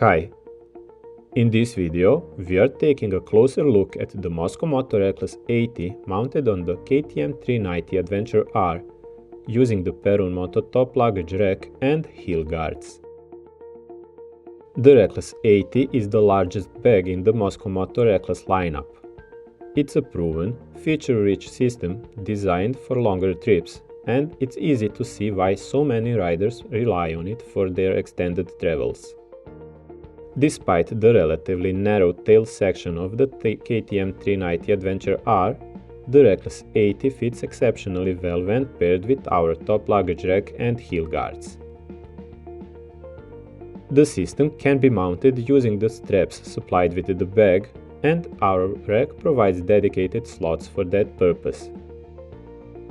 Hi! In this video, we are taking a closer look at the Mosko Moto Reckless 80 mounted on the KTM 390 Adventure R, using the Perun Moto top luggage rack and heel guards. The Reckless 80 is the largest bag in the Mosko Moto Reckless lineup. It's a proven, feature-rich system designed for longer trips, and it's easy to see why so many riders rely on it for their extended travels. Despite the relatively narrow tail section of the KTM 390 Adventure R, the Reckless 80 fits exceptionally well when paired with our top luggage rack and heel guards. The system can be mounted using the straps supplied with the bag, and our rack provides dedicated slots for that purpose.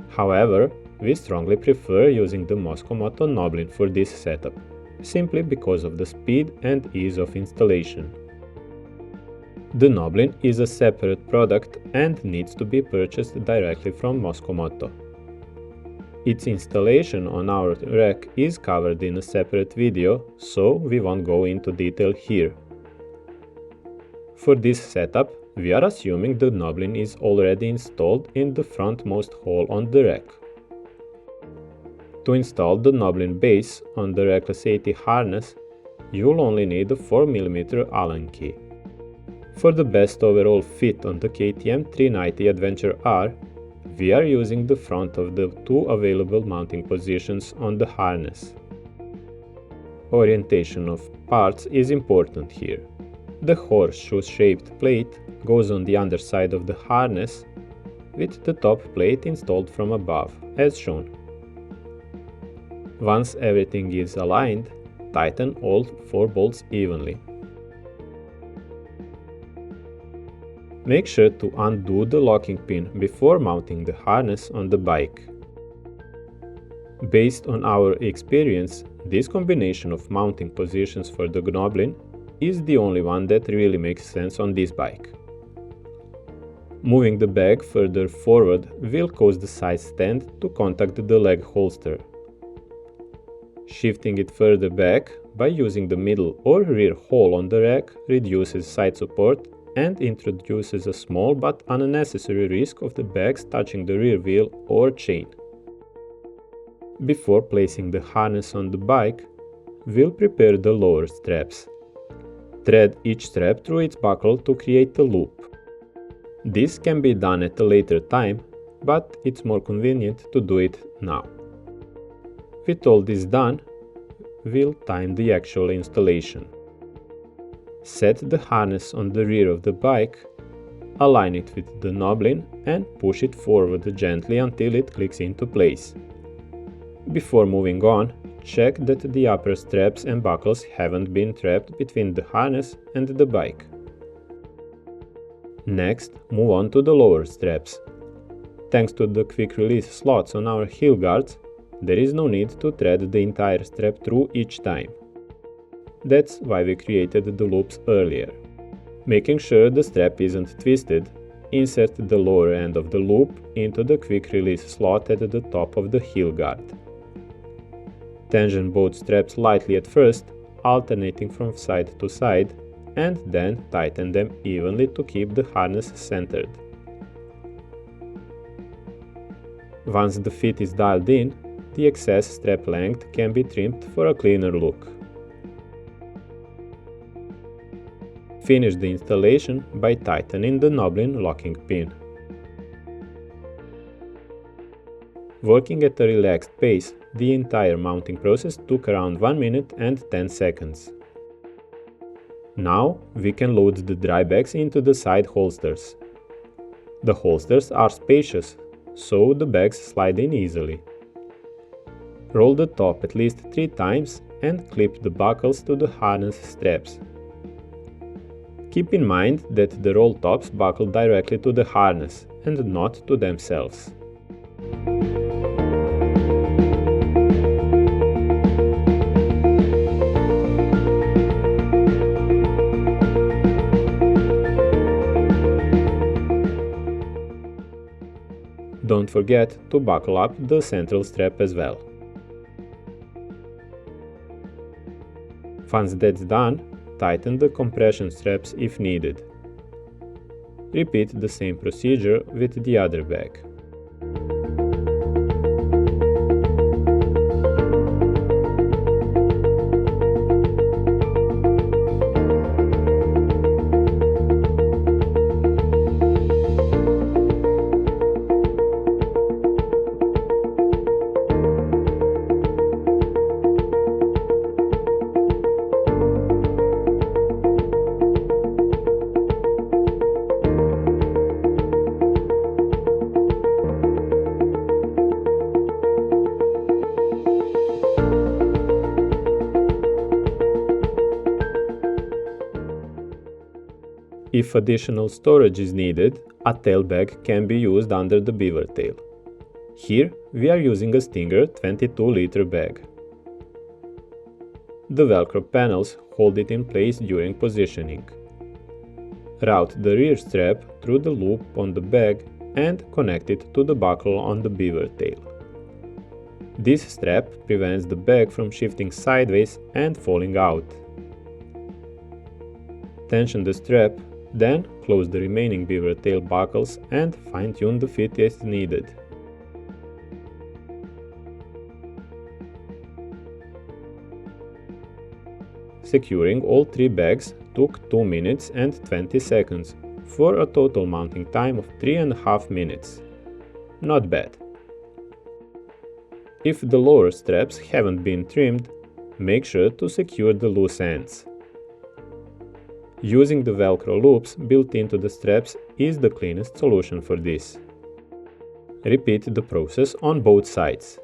However, we strongly prefer using the Mosko Moto Gnoblin for this setup, simply because of the speed and ease of installation. The Gnoblin is a separate product and needs to be purchased directly from Mosko Moto. Its installation on our rack is covered in a separate video, so we won't go into detail here. For this setup, we are assuming the Gnoblin is already installed in the frontmost hole on the rack. To install the Gnoblin base on the Reckless 80 harness, you'll only need a 4mm Allen key. For the best overall fit on the KTM 390 Adventure R, we are using the front of the two available mounting positions on the harness. Orientation of parts is important here. The horseshoe-shaped plate goes on the underside of the harness, with the top plate installed from above, as shown. Once everything is aligned, tighten all 4 bolts evenly. Make sure to undo the locking pin before mounting the harness on the bike. Based on our experience, this combination of mounting positions for the Gnoblin is the only one that really makes sense on this bike. Moving the bag further forward will cause the side stand to contact the leg holster. Shifting it further back by using the middle or rear hole on the rack reduces side support and introduces a small but unnecessary risk of the bags touching the rear wheel or chain. Before placing the harness on the bike, we'll prepare the lower straps. Thread each strap through its buckle to create a loop. This can be done at a later time, but it's more convenient to do it now. With all this done, we'll time the actual installation. Set the harness on the rear of the bike, align it with the Gnoblin and push it forward gently until it clicks into place. Before moving on, check that the upper straps and buckles haven't been trapped between the harness and the bike. Next, move on to the lower straps. Thanks to the quick release slots on our heel guards, there is no need to thread the entire strap through each time. That's why we created the loops earlier. Making sure the strap isn't twisted, insert the lower end of the loop into the quick release slot at the top of the heel guard. Tension both straps lightly at first, alternating from side to side, and then tighten them evenly to keep the harness centered. Once the fit is dialed in, the excess strap length can be trimmed for a cleaner look. Finish the installation by tightening the Gnoblin locking pin. Working at a relaxed pace, the entire mounting process took around 1 minute and 10 seconds. Now we can load the dry bags into the side holsters. The holsters are spacious, so the bags slide in easily. Roll the top at least 3 times and clip the buckles to the harness straps. Keep in mind that the roll tops buckle directly to the harness and not to themselves. Don't forget to buckle up the central strap as well. Once that's done, tighten the compression straps if needed. Repeat the same procedure with the other bag. If additional storage is needed, a tail bag can be used under the beaver tail. Here we are using a Stinger 22-liter bag. The Velcro panels hold it in place during positioning. Route the rear strap through the loop on the bag and connect it to the buckle on the beaver tail. This strap prevents the bag from shifting sideways and falling out. Tension the strap, then close the remaining beaver tail buckles and fine-tune the fit as needed. Securing all 3 bags took 2 minutes and 20 seconds, for a total mounting time of 3.5 minutes. Not bad. If the lower straps haven't been trimmed, make sure to secure the loose ends. Using the Velcro loops built into the straps is the cleanest solution for this. Repeat the process on both sides.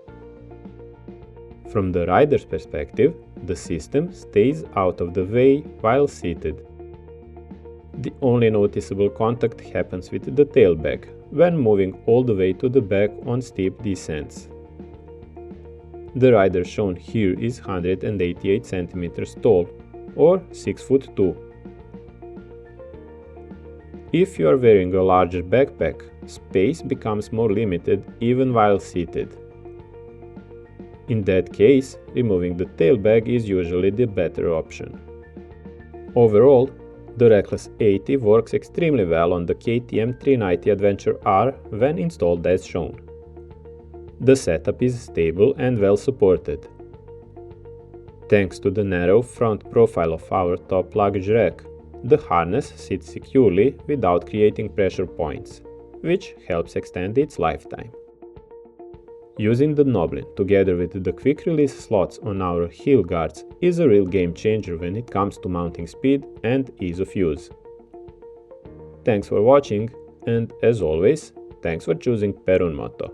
From the rider's perspective, the system stays out of the way while seated. The only noticeable contact happens with the tail bag, when moving all the way to the back on steep descents. The rider shown here is 188 cm tall, or 6 foot 2. If you are wearing a larger backpack, space becomes more limited even while seated. In that case, removing the tail bag is usually the better option. Overall, the Reckless 80 works extremely well on the KTM 390 Adventure R when installed as shown. The setup is stable and well supported. Thanks to the narrow front profile of our top luggage rack, the harness sits securely without creating pressure points, which helps extend its lifetime. Using the Gnoblin together with the quick-release slots on our heel guards is a real game changer when it comes to mounting speed and ease of use. Thanks for watching, and as always, thanks for choosing Perun Moto.